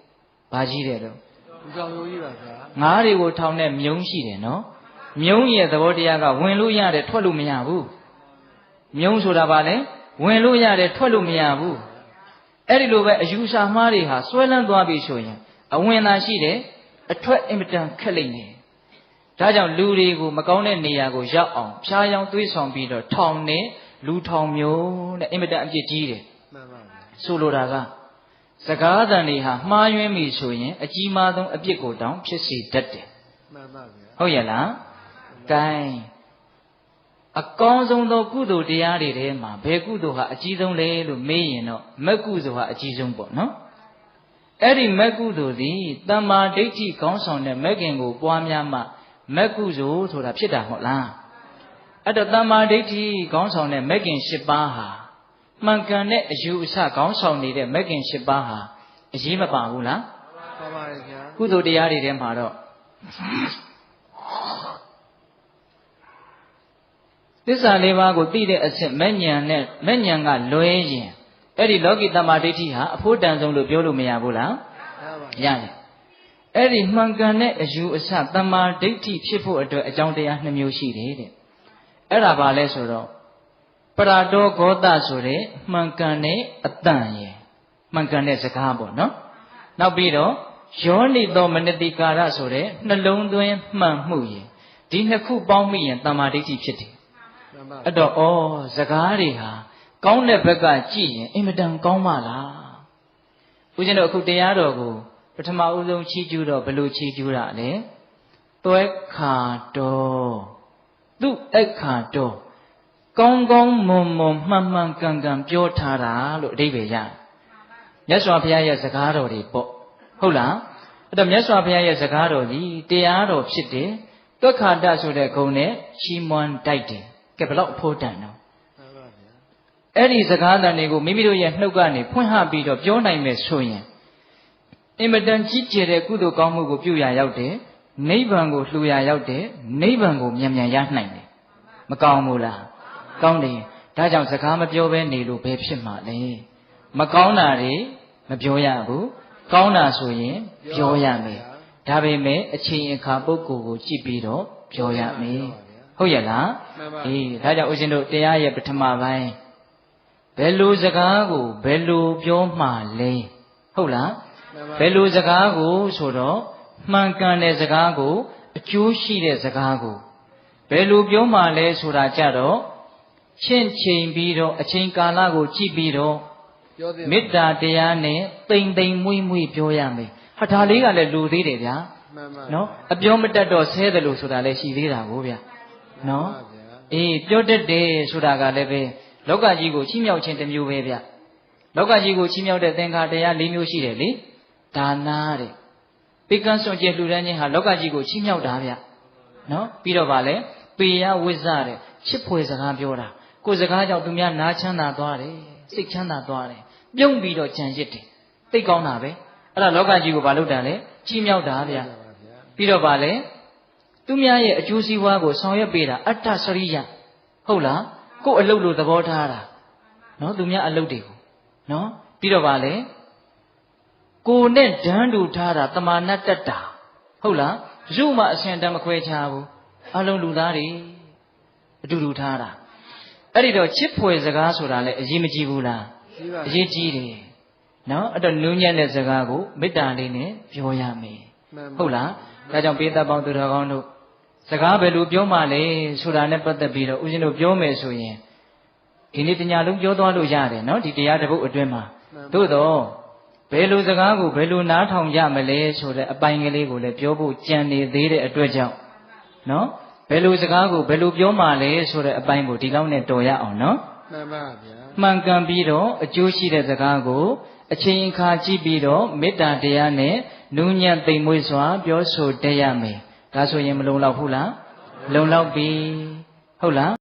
ဘာကြီးတယ်တော့လူထောင်မြုံကြီးပါဗျာငါးတွေကိုထောင်တဲ့မြုံရှိတယ်နော်မြုံရဲ့သဘောတရားကဝင်လို့ရတယ်ထွက်လို့မရဘူးမြုံဆိုတာဘာလဲဝင်လို့ရတယ်ထွက်လို့မရဘူးအဲ့ဒီလိုပဲအယူဆမှားတွေဟာဆွဲလန်းသွားပြီဆိုရင်အဝင်သာရှိတယ်အထွက်အင်မတန်ခက်လိမ့်မယ် ဒါကြောင့်လူတွေကိုမကောင်းတဲ့နေရာကိုရောက်အောင်ဖျားယောင်းသွေးဆောင်ပြီးတော့ထောင်နဲ့လူထောင်မျိုးတဲ့အင်မတန်အပြစ်ကြီးတယ် မှန်ပါဗျာ ဆိုလိုတာကစကားသံတွေဟာမှားယွင်းပြီဆိုရင်အကြီးမားဆုံးအပြစ်ကိုတောင်ဖြစ်စေတတ်တယ် မှန်ပါဗျာ ဟုတ်ရဲ့လားကဲအကောင်းဆုံးသောကုသိုလ်တရားတွေထဲမှာဘယ်ကုသိုလ်ဟာအကြီးဆုံးလဲလို့မေးရင်တော့မက်ကုသိုလ်ဟာအကြီးဆုံးပေါ့နော်အဲ့ဒီမက်ကုသိုလ်သည်တမ္မာဒိဋ္ဌိကောင်းဆောင်တဲ့မက်ခင်ကိုပွားများမှမက်ကုသိုလ်ဆိုတာဖြစ်တာမဟုတ်လားအဲ့တော့တမ္မာဒိဋ္ဌိကောင်းဆောင်တဲ့မက်ခင်၈ပါးဟာမှန်ကန်တဲ့အယူအဆကောင်းဆောင်နေတဲ့မက်ခင်၈ပါးဟာအရေးမပါဘူးလား ပါပါဗျာ ကုသိုလ်တရားတွေထဲမှာတော့သစ္စာလေးပါးကိုသိတဲ့အဆင့်မဲ့ဉာဏ်နဲ့မဲ့ဉာဏ်ကလွဲရင်အဲ့ဒီလောကီတမ္မာဒိဋ္ဌိဟာအဖို့တန်ဆုံးလို့ပြောလို့မရဘူးလား ရပါ ရတယ်အဲ့ဒီမှန်ကန်တဲ့အယူအဆတမ္မာဒိဋ္ဌိဖြစ်ဖို့အတွက်အကြောင်းတရား2မျိုးရှိတယ်တဲ့အဲ့ဒါဘာလဲဆိုတော့ပရာတောဂောတဆိုတဲ့မှန်ကန်တဲ့အတန်ရယ်မှန်ကန်တဲ့စကားပေါ့နော်နောက်ပြီးတော့ယောနိသောမနတိကာရဆိုတဲ့နှလုံးသွင်းမှန်မှုရယ်ဒီနှစ်ခုပေါင်းမိရင်တမ္မာဒိဋ္ဌိဖြစ်တယ် မှန်ပါ အဲ့တော့စကားတွေဟာကောင်းတဲ့ဘက်ကကြည့်ရင်အင်မတန်ကောင်းပါလားဦးဇင်းတို့အခုတရားတော်ကိုပထမဦးဆုံးချီးကျူးတော့ဘယ်လိုချီးကျူးတာလဲသွဲခါတော်သူ့အခါတော်ကောင်းကောင်းမွန်မွန်မှန်မှန်ကန်ကန်ပြောထားတာလို့အဓိပ္ပာယ်ရတယ်မြတ်စွာဘုရားရဲ့စကားတော်တွေပေါ့ဟုတ်လားအဲ့တော့မြတ်စွာဘုရားရဲ့စကားတော်ကြီးတရားတော်ဖြစ်တယ်သွဲခါတဆိုတဲ့ဂုဏ်နဲ့ချီးမွမ်းတိုက်တယ်ကဲဘယ်တော့အဖို့တန်တော့ မှန်ပါဗျာ အဲ့ဒီစကားသံတွေကိုမိမိတို့ရဲ့နှုတ်ကနေဖွင့်ဟပြီးတော့ပြောနိုင်မယ်ဆိုရင်အင်မတန်ကြီးကျယ်တဲ့ကုသိုလ်ကောင်းမှုကိုပြုရရောက်တယ်နိဗ္ဗာန်ကိုလှူရရောက်တယ်နိဗ္ဗာန်ကိုမြန်မြန်ရနိုင်တယ်မကောင်းဘူးလားကောင်းတယ်ဒါကြောင့်စကားမပြောဘဲနေလို့ဘယ်ဖြစ်မှာလဲမကောင်းတာတွေမပြောရဘူးကောင်းတာဆိုရင်ပြောရမယ်ဒါပေမဲ့အချိန်အခါပုဂ္ဂိုလ်ကိုကြည့်ပြီးတော့ပြောရမယ်ဟုတ်ရဲ့လား မှန်ပါ အေးဒါကြောင့်ဦးဇင်းတို့တရားရဲ့ပထမပိုင်းဘယ်လိုစကားကိုဘယ်လိုပြောမှလဲဟုတ်လား မှန်ပါ ဘယ်လိုစကားကိုဆိုတော့မှန်ကန်တဲ့စကားကိုအကျိုးရှိတဲ့စကားကိုဘယ်လိုပြောမှလဲဆိုတာကြတော့ချင့်ချိန်ပြီးတော့အချိန်ကာလကိုကြည့်ပြီးတော့ ပြောသေး မေတ္တာတရားနဲ့တိမ်တိမ်မွေ့မွေ့ပြောရမယ်ဟာဒါလေးကလည်းလူသေးတယ်ဗျာ မှန်ပါ နော်အပြောမတတ်တော့ဆဲတယ်လို့ဆိုတာလည်းရှိသေးတာကိုဗျာနော် မှန်ပါဗျာ အေးပြောတတ်တယ်ဆိုတာကလည်းပဲလောကကြီးကိုချီးမြှောက်ခြင်းတစ်မျိုးပဲဗျလောကကြီးကိုချီးမြှောက်တဲ့သင်္ခါတရား၄မျိုးရှိတယ်လေဒါနာတဲ့ပိကံစွန့်ကျင်လှူဒန်းခြင်းဟာလောကကြီးကိုချီးမြှောက်တာဗျနော်ပြီးတော့ဗာလဲပေယဝိဇ္ဇတဲ့ချစ်ဖွယ်စကားပြောတာကိုယ်စကားကြောင့်သူများနားချမ်းသာသွားတယ်စိတ်ချမ်းသာသွားတယ်ပြုံးပြီးတော့ကြံရစ်တယ်သိကောင်းတာပဲအဲ့ဒါလောကကြီးကိုဗာလုပ်တာလေချီးမြှောက်တာဗျပြီးတော့ဗာလဲသူများရဲ့အကျိုးစီးပွားကိုဆောင်ရွက်ပေးတာအတ္တစရိယဟုတ်လားကိုယ်အလုပ်လို့သဘောထားတာနော်သူများအလုပ်တွေကိုနော်ပြီးတော့ဗာလဲကိုယ်နဲ့ဓာန်တူထားတာတမာနတ္တတာဟုတ်လားရုမှအရှင်တမ်းမခွဲခြားဘူးအလုံးလူသားတွေအတူတူထားတာအဲ့ဒီတော့ချစ်ဖွယ်စကားဆိုတာလည်းအရေးမကြီးဘူးလား ရှိပါ အရေးကြီးတယ်နော်အဲ့တော့နူးညံ့တဲ့စကားကိုမေတ္တာလေးနဲ့ပြောရမယ် မှန်ပါ ဟုတ်လားဒါကြောင့်ပေးသက်ပေါင်းသူတော်ကောင်းတို့စကားဘယ်လိုပြောမှလဲဆိုတာနဲ့ပတ်သက်ပြီးတော့ဦးဇင်းတို့ပြောမယ်ဆိုရင်ဒီနေ့တညာလုံးပြောသွားလို့ရတယ်နော်ဒီတရားတစ်ပုဒ်အတွင်းမှာသို့တော့ဘယ်လိုစကားကိုဘယ်လိုနားထောင်ကြမလဲဆိုတဲ့အပိုင်းကလေးကိုလည်းပြောဖို့ကြံနေသေးတဲ့အတွက်ကြောင့်နော်ဘယ်လိုစကားကိုဘယ်လိုပြောမှလဲဆိုတဲ့အပိုင်းကိုဒီလောက်နဲ့တော်ရအောင်နော် မှန်ပါဗျာ မှန်ကန်ပြီးတော့အကျိုးရှိတဲ့စကားကိုအချိန်အခါကြည့်ပြီးတော့မေတ္တာတရားနဲ့နူးညံ့သိမ်မွေ့စွာပြောဆိုတတ်ရမယ်ဒါဆိုရင်မလုံလောက်ဘူးလားလုံလောက်ပြီဟုတ်လား